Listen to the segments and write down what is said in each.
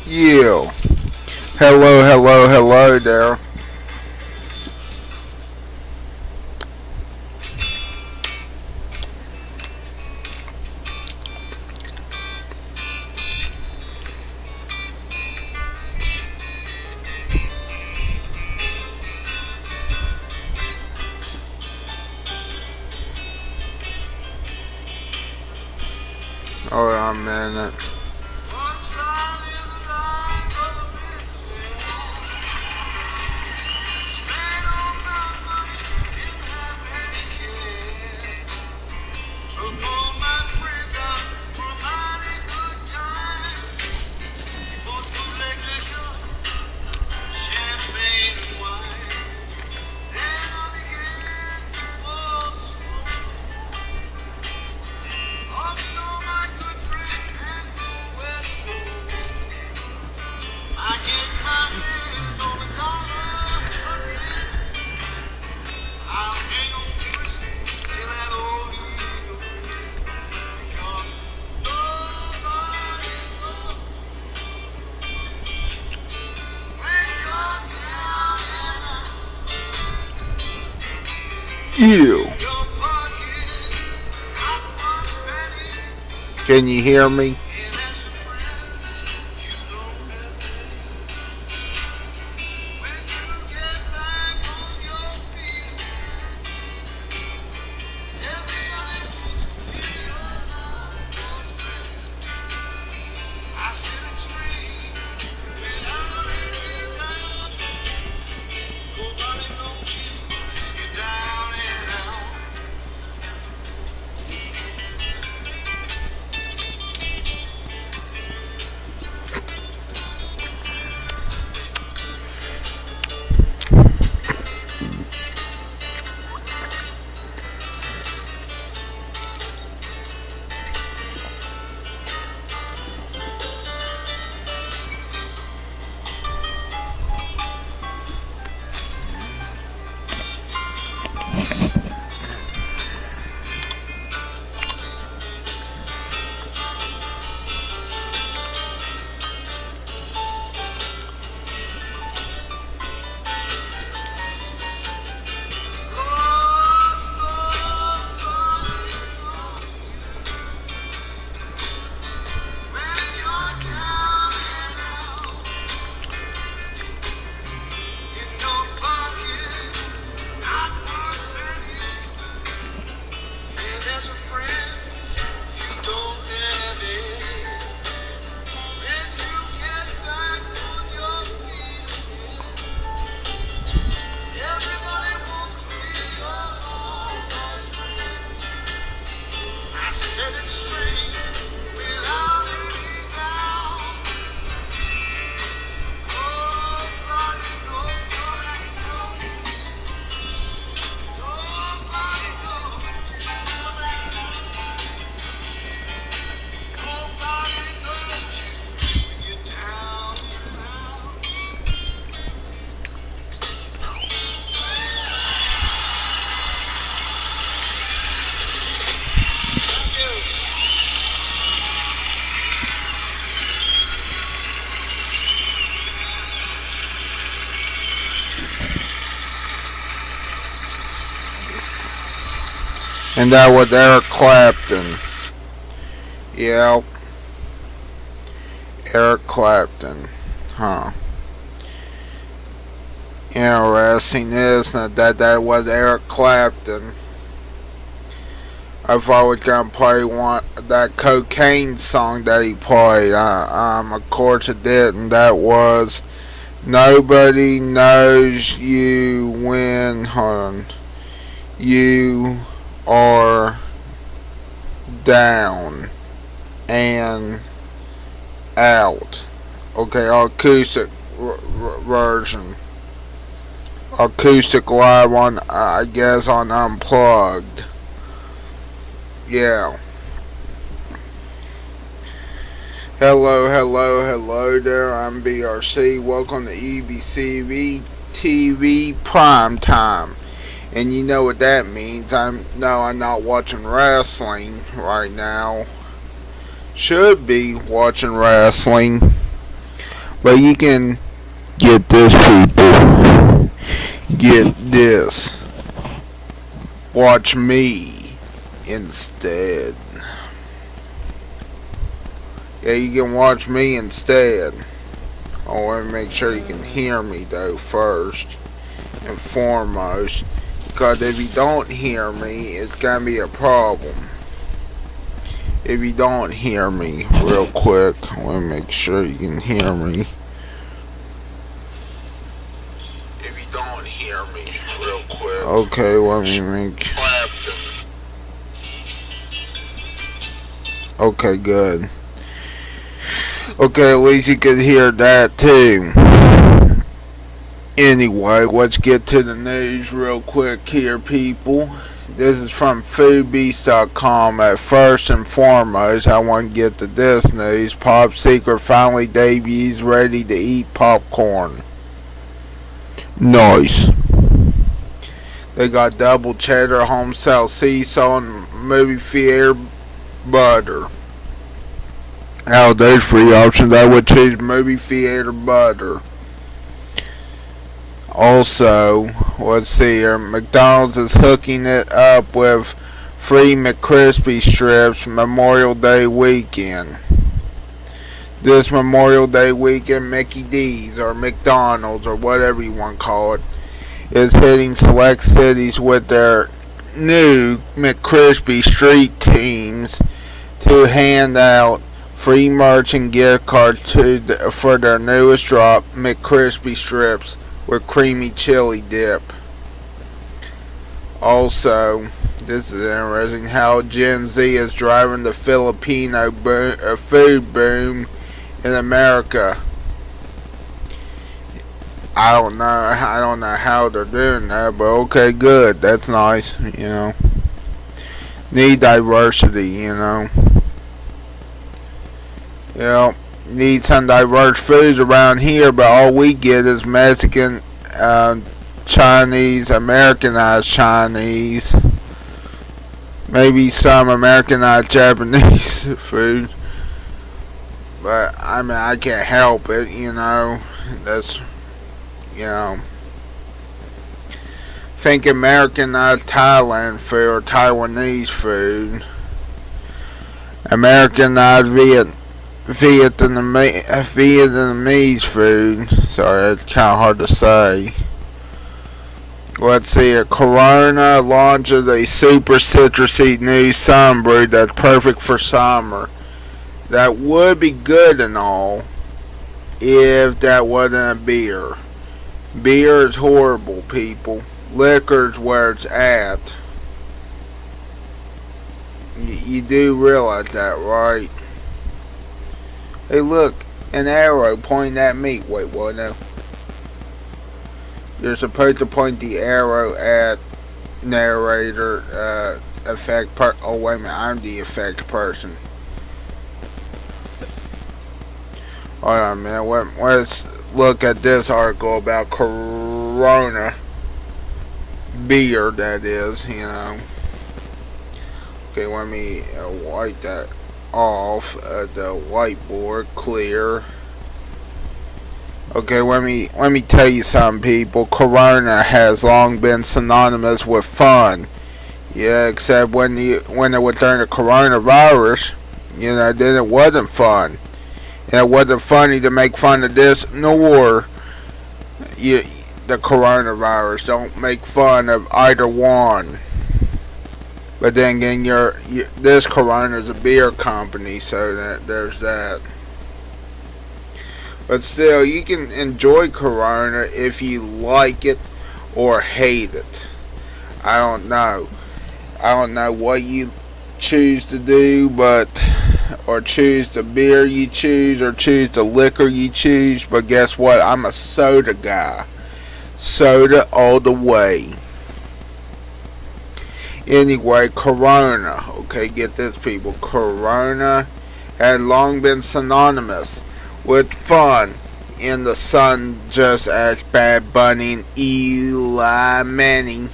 You. Hello, hello, hello there. Hold on a minute. You. Can you hear me? And that was Eric Clapton. Yeah, Eric Clapton. Huh. Interesting, isn't it? That was Eric Clapton. I thought I was gonna play that cocaine song that he played. Of course it didn't. That was Nobody Knows You When. Hold on. You are down and out. Okay, acoustic version. Acoustic live on, I guess, on Unplugged. Yeah. Hello, hello, hello there. I'm BRC. Welcome to EBCV TV primetime. And you know what that means. I'm not watching wrestling right now. Should be watching wrestling. But you can get this, people. Get this. Watch me instead. Yeah, you can watch me instead. I want to make sure you can hear me though first and foremost. Because if you don't hear me, it's going to be a problem. If you don't hear me real quick, I want to make sure you can hear me. If you don't hear me real quick. Okay, let me make. Okay, good. Okay, at least you could hear that too. Anyway, let's get to the news real quick here, people. This is from foodbeast.com. At first and foremost, I want to get to this news. Pop Secret finally debuts ready to eat popcorn. Nice. They got double cheddar, home style sea salt, and movie theater butter. Out of those free options, I would choose movie theater butter. Also, let's see here, McDonald's is hooking it up with free McCrispy strips Memorial Day weekend. This Memorial Day weekend, Mickey D's or McDonald's or whatever you want to call it is hitting select cities with their new McCrispy street teams to hand out free merch and gift cards for their newest drop, McCrispy strips with creamy chili dip. Also, this is interesting how Gen Z is driving the Filipino food boom in America. I don't know how they're doing that, but okay, good. That's nice, you know. Need diversity, you know. Need some diverse foods around here, but all we get is Mexican, Chinese, Americanized Chinese, maybe some Americanized Japanese food. But I mean, I can't help it, you know. That's, you know. Think Americanized Thailand food or Taiwanese food. Americanized Vietnamese food. Sorry, that's kind of hard to say. Let's see here. Corona launches a super citrusy new sun brew that's perfect for summer. That would be good and all if that wasn't a beer. Beer is horrible, people. Liquor's where it's at. You do realize that, right? Hey, look, an arrow pointing at me. Wait, what now? You're supposed to point the arrow at narrator, oh, wait a minute, I'm the effect person. Hold on a minute, let's look at this article about Corona beer, that is, you know. Okay, let me wipe that off the whiteboard clear. Okay, let me tell you something, people. Corona has long been synonymous with fun. Yeah, except when it was during the coronavirus, you know, then it wasn't fun. And it wasn't funny to make fun of this nor the coronavirus. Don't make fun of either one. But then again, this Corona is a beer company, so there's that. But still, you can enjoy Corona if you like it or hate it. I don't know. I don't know what you choose to do, or choose the beer you choose, or choose the liquor you choose. But guess what? I'm a soda guy. Soda all the way. Anyway, Corona. Okay, get this, people. Corona had long been synonymous with fun in the sun, just as Bad Bunny and Eli Manning.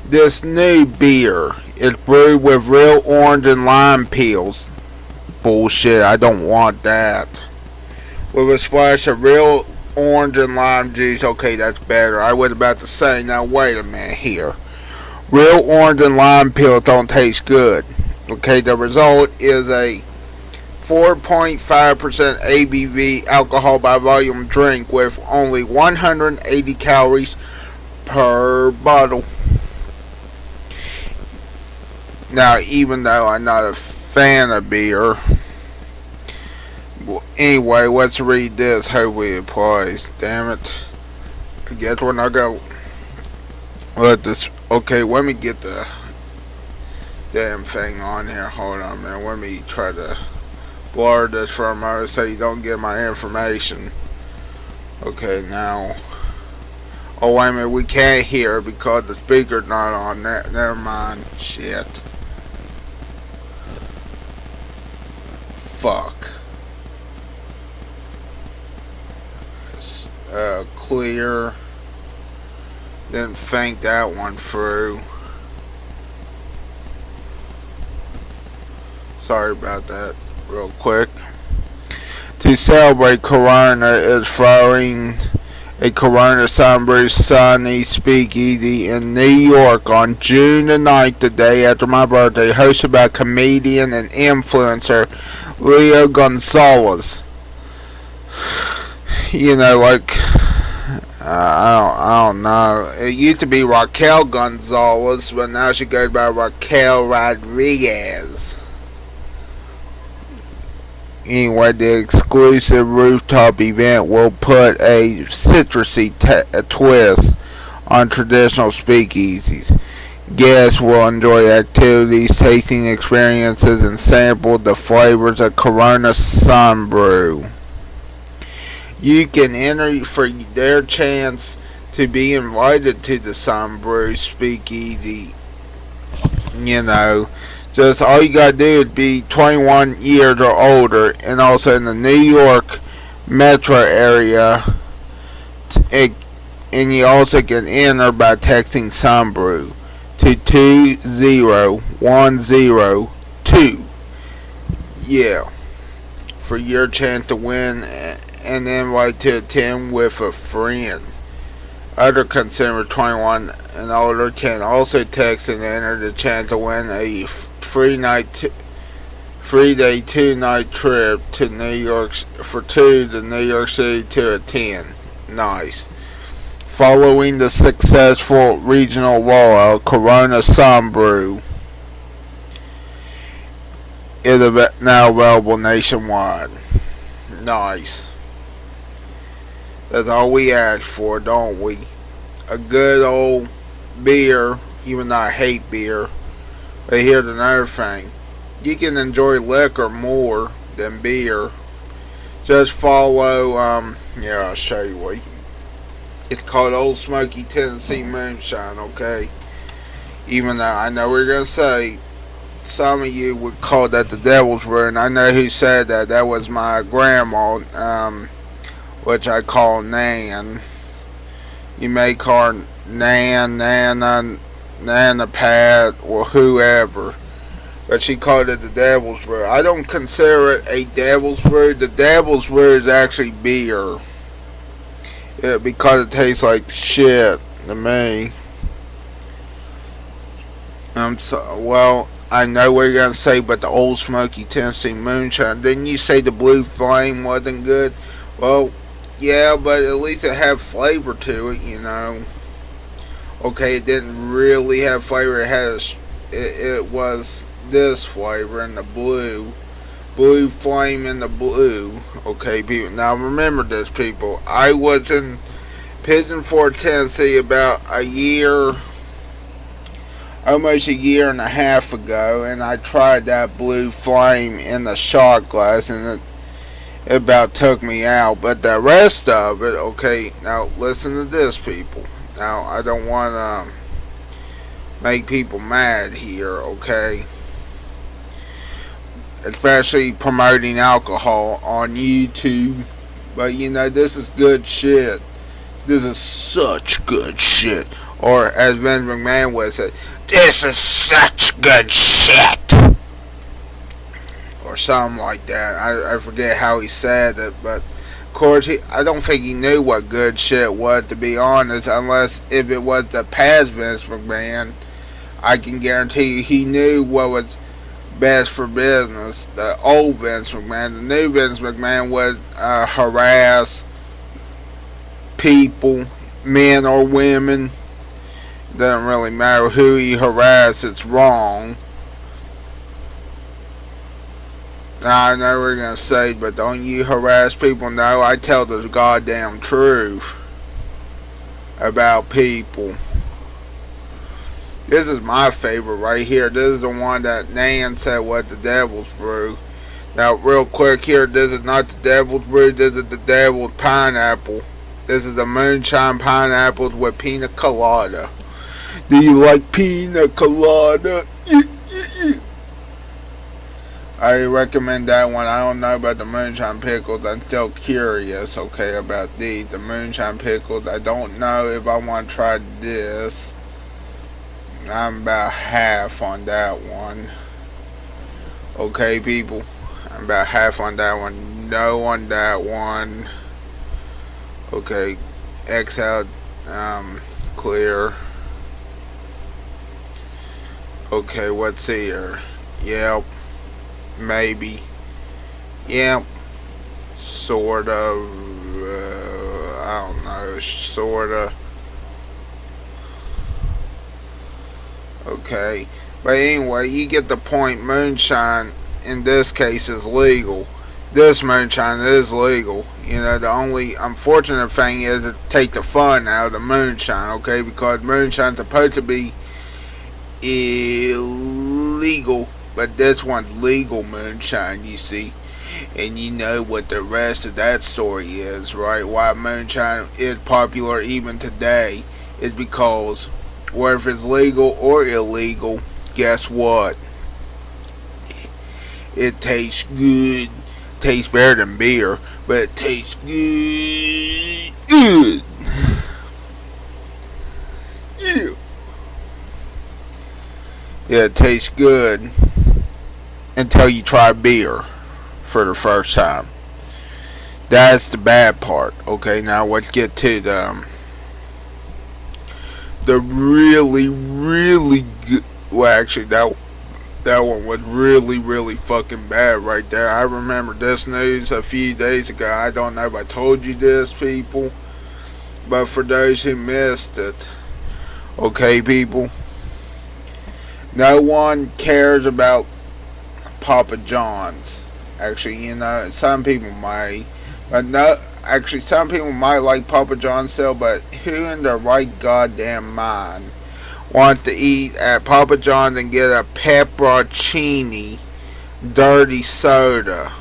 This new beer is brewed with real orange and lime peels. Bullshit, I don't want that. with a splash of real orange and lime juice. Okay, that's better. I was about to say, now wait a minute here. Real orange and lime pills don't taste good. Okay, the result is a 4.5% ABV alcohol by volume drink with only 180 calories per bottle. Now, even though I'm not a fan of beer, well, anyway, let's read this. Hopefully it plays. Damn it. I guess we're not gonna let this. Okay, let me get the damn thing on here. Hold on, man. Let me try to blur this for a moment so you don't get my information. Okay, now. Oh, wait a minute. We can't hear because the speaker's not on. Never mind. Shit. Fuck. Clear. Didn't think that one through. Sorry about that. Real quick. To celebrate Corona is throwing a Corona Sunbrew Sunny Speakeasy in New York on June the 9th, the day after my birthday, hosted by comedian and influencer Leo Gonzalez. You know, like, I don't know. It used to be Raquel Gonzalez, but now she goes by Raquel Rodriguez. Anyway, the exclusive rooftop event will put a citrusy twist on traditional speakeasies. Guests will enjoy activities, tasting experiences, and sample the flavors of Corona Sunbrew. You can enter for their chance to be invited to the Sunbrew Speakeasy. You know, just all you gotta do is be 21 years or older, and also in the New York metro area. And you also can enter by texting Sunbrew to 20102. Yeah, for your chance to win an invite to attend with a friend. Other consumers 21 and older can also text and enter the chance to win a free day 2-night trip to New York to New York City to attend. Nice. Following the successful regional rollout, Corona Sunbrew is now available nationwide. Nice. That's all we ask for, don't we? A good old beer, even though I hate beer. But here's another thing. You can enjoy liquor more than beer. Just follow, I'll show you what. It's called Old Smoky Tennessee Moonshine, okay? Even though I know we're going to say some of you would call that the Devil's Brew, and I know who said that. That was my grandma, which I call Nan. You may call her Nan, Nana, Nana Pat, or whoever. But she called it the Devil's Brew. I don't consider it a Devil's Brew. The Devil's Brew is actually beer. Because it tastes like shit to me. Well, I know what you're going to say, but the Old Smoky Tennessee Moonshine. Didn't you say the Blue Flame wasn't good? Well, yeah, but at least it had flavor to it, you know. Okay, it didn't really have flavor. It was this flavor in the blue. Blue Flame in the blue. Okay, people. Now remember this, people. I was in Pigeon Forge, Tennessee about almost a year and a half ago, and I tried that Blue Flame in the shot glass, and it about took me out. But the rest of it, okay, now listen to this, people. Now, I don't want to make people mad here, okay? Especially promoting alcohol on YouTube. But, you know, this is good shit. This is such good shit. Or, as Vince McMahon would say, this is such good shit. Or something like that. I forget how he said it, but Of course, I don't think he knew what good shit was, to be honest, unless if it was the past Vince McMahon. I can guarantee you he knew what was best for business. The old Vince McMahon. The new Vince McMahon would harass people, men or women. Doesn't really matter who he harassed, it's wrong. Now, I know we're going to say, but don't you harass people? No, I tell the goddamn truth about people. This is my favorite right here. This is the one that Nan said was the Devil's Brew. Now, real quick here, this is not the Devil's Brew. This is the Devil's Pineapple. This is the Moonshine Pineapples with Pina Colada. Do you like Pina Colada? I recommend that one. I don't know about the Moonshine Pickles. I'm still curious, okay, about these. The Moonshine Pickles. I don't know if I want to try this. I'm about half on that one. Okay, people. I'm about half on that one. No on that one. Okay. X out. Clear. Okay, what's here? Yep. Maybe. Yep. Sort of. I don't know. Sorta. Okay. But anyway, you get the point. Moonshine, in this case, is legal. This moonshine is legal. You know, the only unfortunate thing is to take the fun out of the moonshine, okay? Because moonshine's supposed to be illegal, but this one's legal moonshine, you see. And you know what the rest of that story is, right? Why moonshine is popular even today is because whether it's legal or illegal, guess what? It tastes good. Tastes better than beer, but it tastes good. Good. Yeah, it tastes good until you try beer for the first time. That's the bad part. Okay, now let's get to the really, really good. Well, actually, that one was really, really fucking bad right there. I remember this news a few days ago. I don't know if I told you this, people, but for those who missed it, okay, people, no one cares about Papa John's. Actually, you know, some people might, but no. Actually, some people might like Papa John's still, but who in their right goddamn mind wants to eat at Papa John's and get a pepperoncini dirty soda?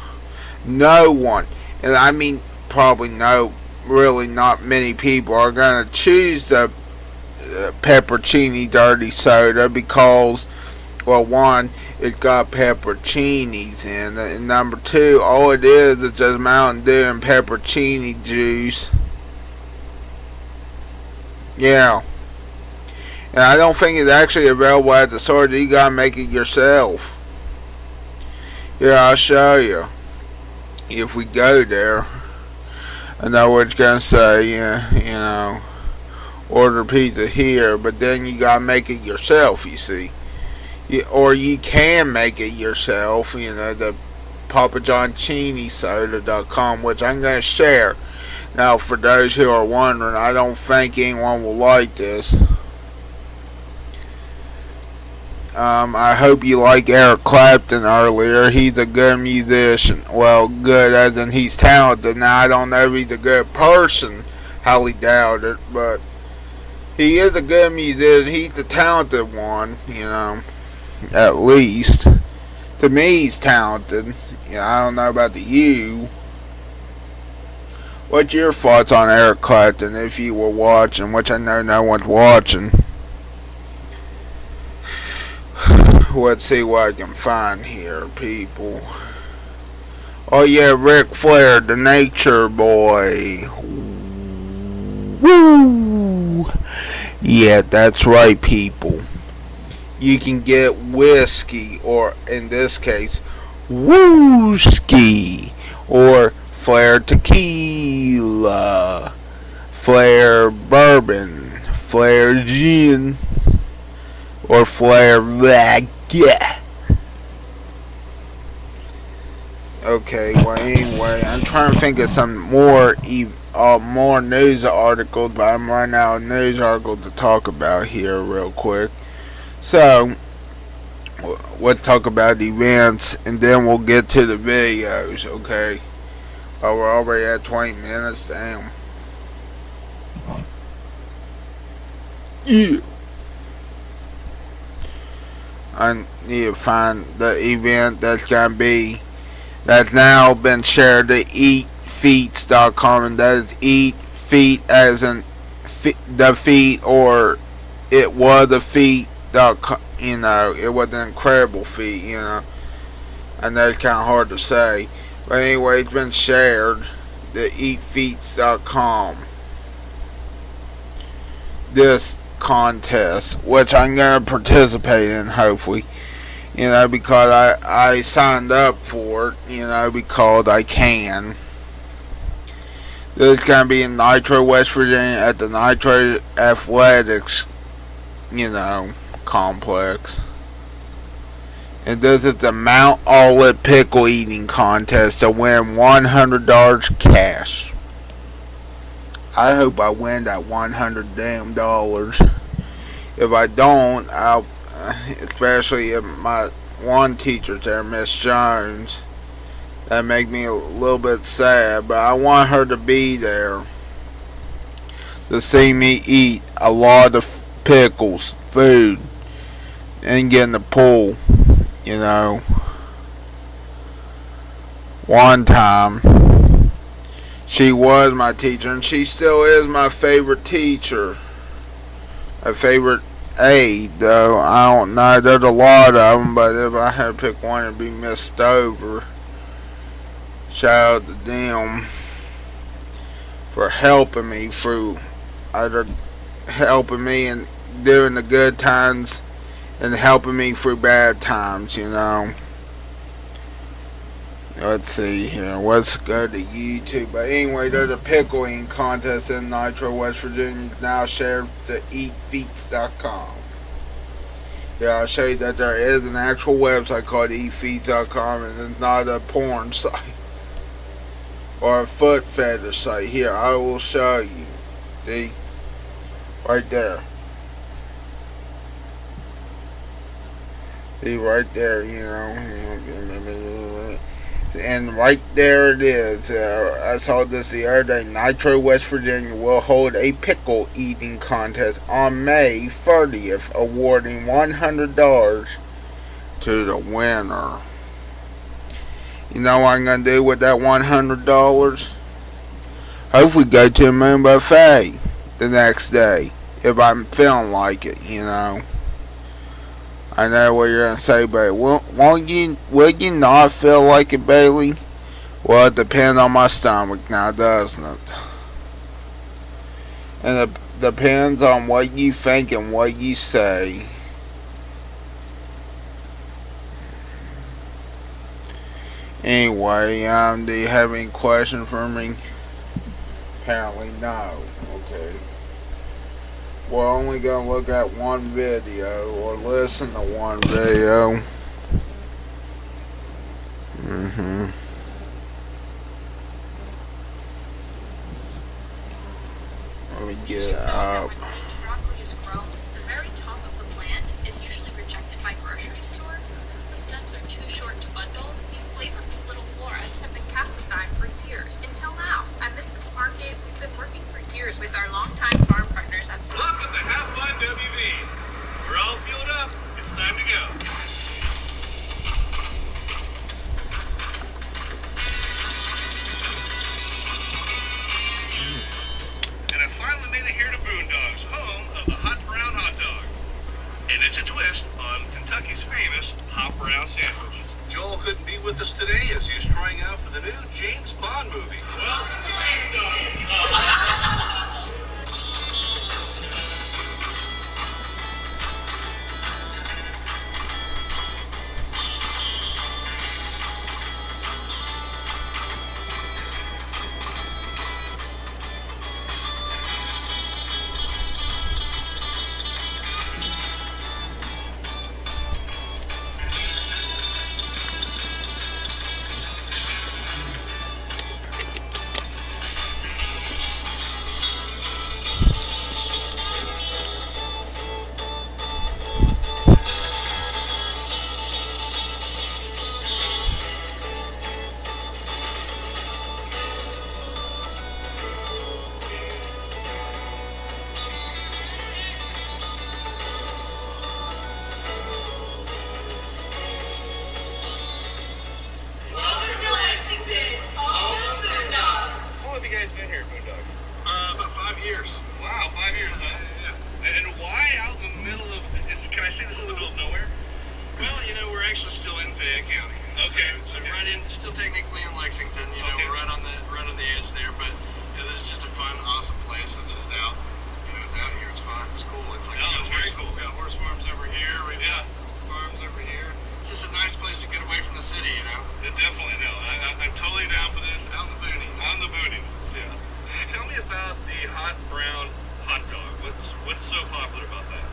No one. And I mean, probably no, really not many people are going to choose the pepperoncini dirty soda because, well, one, it's got pepperoncinis in it, and number two, all it is just Mountain Dew and pepperoncini juice. Yeah. And I don't think it's actually available at the store. You gotta make it yourself. Yeah, I'll show you if we go there. I know what it's gonna say. Yeah, you know, order pizza here, but then you gotta make it yourself. You see. Or you can make it yourself, you know, the PapaJohnChiniSoda.com, which I'm going to share. Now, for those who are wondering, I don't think anyone will like this. I hope you like Eric Clapton earlier. He's a good musician. Well, good as in he's talented. Now, I don't know if he's a good person. Highly doubt it, but he is a good musician. He's the talented one, you know. At least to me, he's talented. Yeah, I don't know about you. What's your thoughts on Eric Clapton if you were watching? Which I know no one's watching. Let's see what I can find here, people. Oh yeah, Ric Flair, the Nature Boy. Woo! Yeah, that's right, people. You can get whiskey, or in this case, wooski, or Flair tequila, Flair bourbon, Flair gin, or Flair vodka. Okay, well anyway, I'm trying to think of some more news articles, but I'm running out of news articles to talk about here real quick. So, let's talk about events, and then we'll get to the videos, okay? Oh, we're already at 20 minutes, damn. Yeah. I need to find the event that's now been shared to eatfeats.com, and that is eat feet as in the feet, or it was a feet.com, it was an incredible feat, I know it's kind of hard to say, but anyway, it's been shared to eatfeats.com. This contest, which I'm going to participate in, hopefully, because I signed up for it, because I can. This is going to be in Nitro, West Virginia, at the Nitro Athletics, complex. And this is the Mount Olive Pickle Eating Contest to win $100 cash. I hope I win that $100 damn dollars. If I don't, especially if my one teacher there, Miss Jones, that make me a little bit sad, but I want her to be there to see me eat a lot of pickles, food, and get in the pool, One time, she was my teacher, and she still is my favorite teacher. A favorite aide, though. I don't know. There's a lot of them, but if I had to pick one, it'd be Miss Stover. Shout out to them for helping me through, either helping me and during the good times and helping me through bad times, Let's see here. Let's go to YouTube. But anyway, there's a pickle eating contest in Nitro, West Virginia. It's now shared to eatfeats.com. Yeah, I'll show you that there is an actual website called eatfeats.com, and it's not a porn site or a foot fetish site. Here, I will show you. See? Right there. See, right there, And right there it is. I saw this the other day. Nitro, West Virginia will hold a pickle eating contest on May 30th, awarding $100 to the winner. You know what I'm going to do with that $100? Hopefully go to a moon buffet the next day, if I'm feeling like it, I know what you're going to say, but will you not feel like it, Bailey? Well, it depends on my stomach now, doesn't it? And it depends on what you think and what you say. Anyway, do you have any questions for me? Apparently no. Okay. We're only going to look at one video or listen to one video. Let me get it up. Broccoli is grown. The very top of the plant is usually rejected by grocery stores because the stems are too short to bundle. These flavorful little florets have been cast aside for years. Until now, at Misfits Market, we've been working for years with our longtime farm partners at Welcome to Have Fun WV. We're all fueled up. It's time to go. And I finally made it here to Boondoggs, home of the Hot Brown Hot Dog. And it's a twist on Kentucky's famous Hot Brown Sandwich. Joel couldn't be with us today as he's trying out for the new James Bond movie. Well, you guys been here, Boondocks? About 5 years. Wow, 5 years, huh? Yeah. And why out in the middle of? Can I say this is the middle of nowhere? Well, we're actually still in Fayette County. Okay. So right in, still technically in Lexington. Okay. We're right on the edge there. But this is just a fun, awesome place. It's just out. It's out here. It's fun. It's cool. It's like it's very cool. We got horse farms over here. We got farms over here. Just a nice place to get away from the city. Definitely no. I'm totally down for this. Out in the boonies. On the boonies. Yeah. Tell me about the hot brown hot dog. What's so popular about that?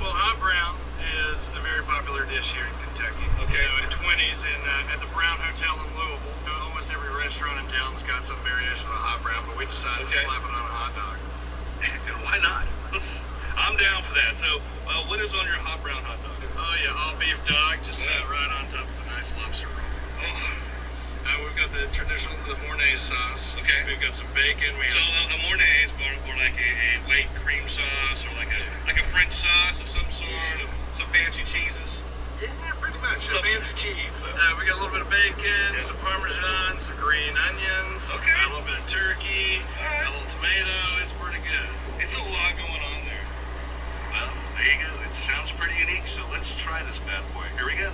Well, hot brown is a very popular dish here in Kentucky. Okay. In the 20s at the Brown Hotel in Louisville. Almost every restaurant in town's got some variation of hot brown, but we decided to slap it on a hot dog. And why not? I'm down for that. So, what is on your hot brown hot dog? Oh yeah, all beef dog, just sat right on top of a nice lobster roll. We've got the traditional, the Mornay sauce. Okay. We've got some bacon. So a Mornay is more like a white cream sauce or like a French sauce of some sort, of some fancy cheeses. Yeah, pretty much. Some fancy cheese. We got a little bit of bacon, some Parmesan, some green onions, a little bit of turkey, a little tomato. It's pretty good. It's a lot going on there. Well, there you go. It sounds pretty unique, so let's try this bad boy. Here we go.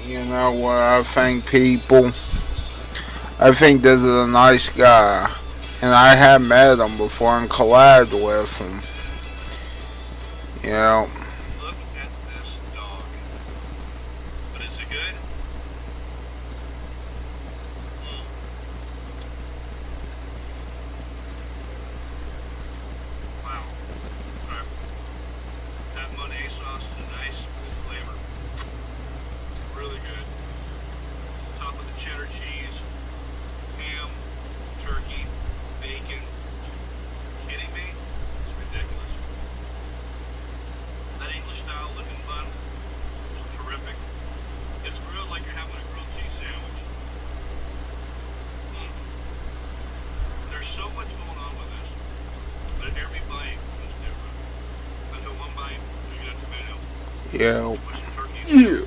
You know what I think, people? I think this is a nice guy. And I have met him before and collabed with him. Look at this dog. But is it good? Wow. That Monet sauce is a nice smooth flavor. Really good. Top of the cheddar cheese, ham, turkey, bacon. Kidding me? It's ridiculous. That English style looking bun is terrific. It's grilled like you're having a grilled cheese sandwich. There's so much going on with this, but every bite is different. I know one bite, you get a tomato, Yeah. push some turkey. Yeah.